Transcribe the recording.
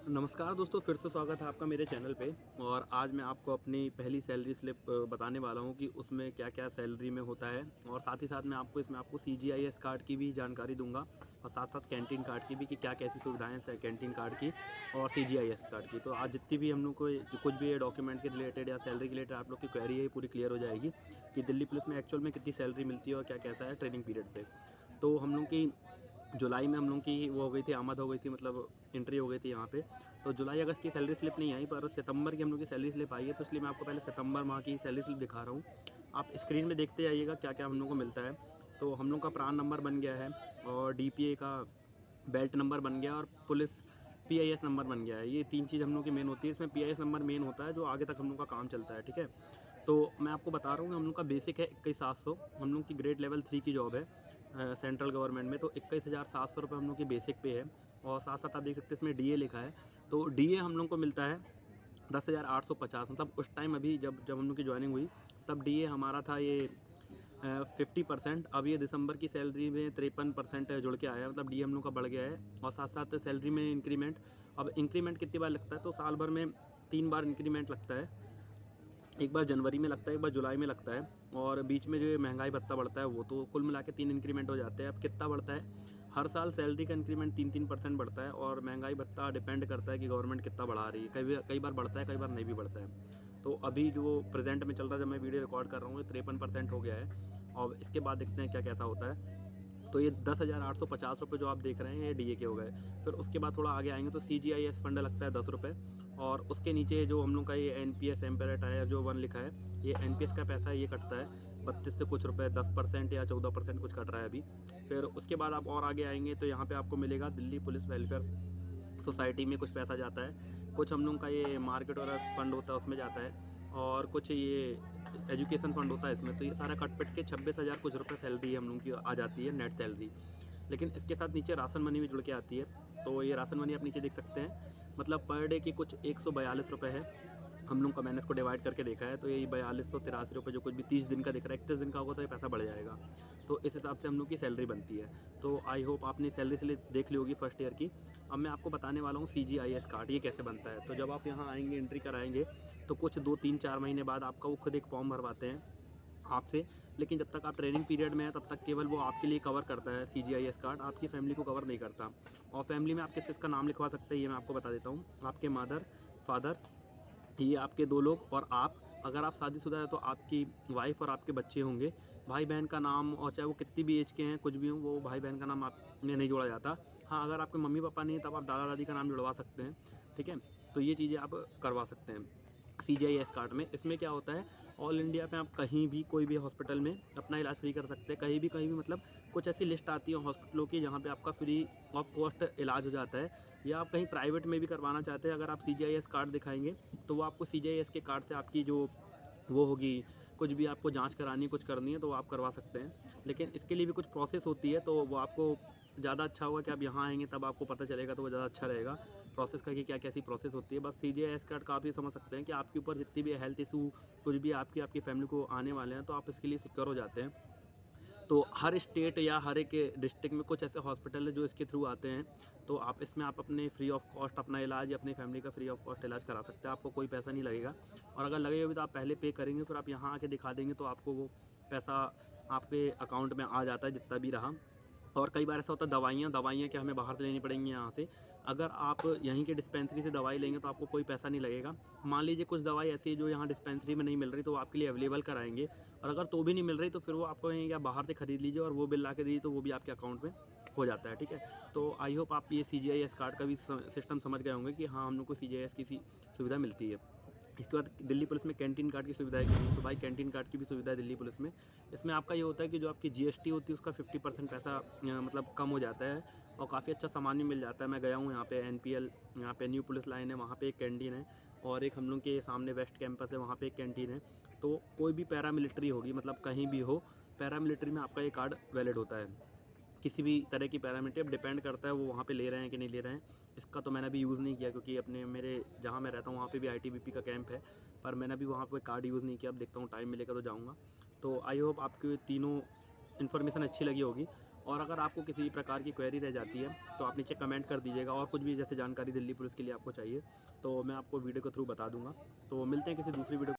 नमस्कार दोस्तों, फिर से स्वागत है आपका मेरे चैनल पे। और आज मैं आपको अपनी पहली सैलरी स्लिप बताने वाला हूँ कि उसमें क्या-क्या सैलरी में होता है। और साथ ही साथ मैं आपको सीजीआईएस कार्ड की भी जानकारी दूँगा और साथ-साथ कैंटीन कार्ड की भी कि क्या कैसी सुविधाएँ हैं कैंटीन कार्ड की और सीजीआईएस कार्ड की। तो आज जितनी भी हम लोग को कुछ भी डॉक्यूमेंट के रिलेटेड या सैलरी के रिलेटेड आप लोग की क्वेरी है, ये पूरी क्लियर हो जाएगी कि दिल्ली पुलिस में एक्चुअल में कितनी सैलरी मिलती है और क्या कैसा है ट्रेनिंग पीरियड पे। तो हम लोग की जुलाई में हम लोग की वो हो गई थी, आमद हो गई थी, मतलब एंट्री हो गई थी यहाँ पे। तो जुलाई अगस्त की सैलरी स्लिप नहीं आई, पर सितंबर की हम लोग की सैलरी स्लिप आई है। तो इसलिए मैं आपको पहले सितंबर माह की सैलरी स्लिप दिखा रहा हूँ। आप स्क्रीन में देखते जाइएगा क्या क्या हम लोग को मिलता है। तो हम लोग का प्रान नंबर बन गया है और डीपीए का बेल्ट नंबर बन गया और पुलिस पीआईएस नंबर बन गया है। ये तीन चीज़ हम लोग की मेन होती है। इसमें पीआईएस नंबर मेन होता है जो आगे तक हम लोग का काम चलता है, ठीक है। तो मैं आपको बता रहा हूँ कि हम लोग का बेसिक है 21,700। हम लोग की ग्रेड लेवल 3 की जॉब है सेंट्रल गवर्नमेंट में। तो 21,700 रुपये हम लोग की बेसिक पे है। और साथ साथ आप देख सकते हैं इसमें डीए लिखा है। तो डीए हम लोग को मिलता है 10,850। मतलब उस टाइम अभी जब जब हम लोग की ज्वाइनिंग हुई तब डीए हमारा था ये 50%। अब ये दिसंबर की सैलरी में 53% जुड़ के आया, मतलब डी हम लोग का बढ़ गया है। और साथ साथ सैलरी में इंक्रीमेंट। अब इंक्रीमेंट कितनी बार लगता है, तो साल भर में 3 बार इंक्रीमेंट लगता है। एक बार जनवरी में लगता है, एक बार जुलाई में लगता है। और बीच में जो ये महंगाई भत्ता बढ़ता है वो, तो कुल मिला के 3 इंक्रीमेंट हो जाते हैं। अब कितना बढ़ता है, हर साल सैलरी का इंक्रीमेंट 3-3% बढ़ता है। और महंगाई भत्ता डिपेंड करता है कि गवर्नमेंट कितना बढ़ा रही है। कई बार बढ़ता है, कई बार नहीं भी बढ़ता है। तो अभी जो प्रेजेंट में चल रहा है, जब मैं वीडियो रिकॉर्ड कर रहा हूँ, 53% हो गया है। और इसके बाद देखते हैं क्या कैसा होता है। तो ये 10,850 जो आप देख रहे हैं ये डीए के हो गए। फिर उसके बाद थोड़ा आगे आएंगे तो सीजीआईएस फंड लगता है 10 रुपये। और उसके नीचे जो हम लोग का ये एनपीएस एम्पेरेट है जो 1 लिखा है, ये एनपीएस का पैसा ये कटता है 32 से कुछ रुपए, 10% या 14% कुछ कट रहा है अभी। फिर उसके बाद आप और आगे आएंगे तो यहाँ पे आपको मिलेगा दिल्ली पुलिस वेलफेयर सोसाइटी में कुछ पैसा जाता है। कुछ हम लोग का ये मार्केट और फंड होता है उसमें जाता है। और कुछ ये एजुकेशन फंड होता है इसमें। तो ये सारा कट पिट के 26,000 कुछ रुपये सैलरी हम लोग की आ जाती है, नेट सैलरी। लेकिन इसके साथ नीचे राशन मनी भी जुड़ के आती है। तो ये राशन मनी आप नीचे देख सकते हैं, मतलब पर डे की कुछ 142 रुपये है। हम लोग का मैंने इसको डिवाइड करके देखा है तो यही 4283 रुपये, जो कुछ भी 30 दिन का दिख रहा है। 31 दिन का होगा तो ये पैसा बढ़ जाएगा। तो इस हिसाब से हम लोग की सैलरी बनती है। तो आई होप आपने सैलरी स्लिप देख ली होगी फर्स्ट ईयर की। अब मैं आपको बताने वाला हूँ सीजीआईएस कार्ड ये कैसे बनता है। तो जब आप यहाँ आएंगे, एंट्री कराएंगे, तो कुछ 2-3-4 महीने बाद आपका वो खुद एक फॉर्म भरवाते हैं आपसे। लेकिन जब तक आप ट्रेनिंग पीरियड में हैं तब तक केवल वो आपके लिए कवर करता है सीजीआईएस कार्ड, आपकी फैमिली को कवर नहीं करता। और फैमिली में आप किस किसका नाम लिखवा सकते हैं ये मैं आपको बता देता हूँ। आपके मदर, फादर, ये आपके 2 लोग और आप। अगर आप शादीशुदा हैं तो आपकी वाइफ़ और आपके बच्चे होंगे। भाई बहन का नाम, और चाहे वो कितनी भी एज के हैं, कुछ भी हों, वो भाई बहन का नाम आप में नहीं जोड़ा जाता। हाँ, अगर आपके मम्मी पापा नहीं हैं तब आप दादा दादी का नाम जुड़वा सकते हैं, ठीक है। तो ये चीज़ें आप करवा सकते हैं सीजीआईएस कार्ड में। इसमें क्या होता है, ऑल इंडिया में आप कहीं भी कोई भी हॉस्पिटल में अपना इलाज फ्री कर सकते हैं, कहीं भी, मतलब कुछ ऐसी लिस्ट आती है हॉस्पिटलों की जहाँ पे आपका फ्री ऑफ कॉस्ट इलाज हो जाता है। या आप कहीं प्राइवेट में भी करवाना चाहते हैं, अगर आप सीजीआईएस कार्ड दिखाएंगे तो वो आपको सीजीआईएस के कार्ड से आपकी जो वो होगी, कुछ भी आपको जांच करानी है, कुछ करनी है, तो वो आप करवा सकते हैं। लेकिन इसके लिए भी कुछ प्रोसेस होती है, तो वो आपको ज़्यादा अच्छा होगा कि आप यहाँ आएंगे तब आपको पता चलेगा, तो वो ज़्यादा अच्छा रहेगा प्रोसेस का कि क्या कैसी प्रोसेस होती है। बस सीजीआईएस कार्ड का आप ये समझ सकते हैं कि आपके ऊपर जितनी भी हेल्थ इशू कुछ भी आपकी आपकी फैमिली को आने वाले हैं तो आप इसके लिए सिक्योर हो जाते हैं। तो हर स्टेट या हर एक डिस्ट्रिक्ट में कुछ ऐसे हॉस्पिटल है जो इसके थ्रू आते हैं। तो आप इसमें आप अपने फ्री ऑफ कॉस्ट अपना इलाज या अपनी फैमिली का फ्री ऑफ कॉस्ट इलाज करा सकते हैं, आपको कोई पैसा नहीं लगेगा। और अगर लगेगा भी तो आप पहले पे करेंगे, फिर आप यहाँ आके दिखा देंगे तो आपको वो पैसा आपके अकाउंट में आ जाता है जितना भी रहा। और कई बार ऐसा होता है दवाइयाँ क्या हमें बाहर से लेनी पड़ेंगी यहाँ से। अगर आप यहीं के डिस्पेंसरी से दवाई लेंगे तो आपको कोई पैसा नहीं लगेगा। मान लीजिए कुछ दवाई ऐसी है जो यहाँ डिस्पेंसरी में नहीं मिल रही, तो वो आपके लिए अवेलेबल कराएंगे। और अगर तो भी नहीं मिल रही तो फिर वो आपको कहेंगे कि आप बाहर से खरीद लीजिए और वो बिल ला के दीजिए, तो वो भी आपके अकाउंट में हो जाता है, ठीक है। तो आई होप आप ये सीजीआईएस कार्ड का भी सिस्टम समझ गए होंगे कि हाँ, हम लोग को सीजीआईएस की सुविधा मिलती है। इसके बाद दिल्ली पुलिस में कैंटीन कार्ड की सुविधा है। तो भाई कैंटीन कार्ड की भी सुविधा है दिल्ली पुलिस में। इसमें आपका ये होता है कि जो आपकी जीएसटी होती है उसका 50% पैसा मतलब कम हो जाता है। और काफ़ी अच्छा सामान भी मिल जाता है। मैं गया हूँ यहाँ पे एनपीएल, यहाँ पे न्यू पुलिस लाइन है, वहाँ पे एक कैंटीन है। और एक हम लोग के सामने वेस्ट कैंपस है, वहाँ पे एक कैंटीन है। तो कोई भी पैरामिलिट्री होगी, मतलब कहीं भी हो, पैरामिलिट्री में आपका ये कार्ड वैलिड होता है। किसी भी तरह की पैरामीटर डिपेंड करता है वो वहाँ पे ले रहे हैं कि नहीं ले रहे हैं। इसका तो मैंने अभी यूज़ नहीं किया क्योंकि अपने मेरे जहाँ मैं रहता हूँ वहाँ पे भी आईटीबीपी का कैंप है। पर मैंने अभी वहाँ पे कार्ड यूज़ नहीं किया। अब देखता हूँ टाइम मिलेगा तो जाऊँगा। तो आई होप आपको ये तीनों इन्फॉर्मेशन अच्छी लगी होगी। और अगर आपको किसी प्रकार की क्वेरी रह जाती है तो आप नीचे कमेंट कर दीजिएगा, और कुछ भी जैसे जानकारी दिल्ली पुलिस के लिए आपको चाहिए तो मैं आपको वीडियो के थ्रू बता दूंगा। तो मिलते हैं किसी दूसरी वीडियो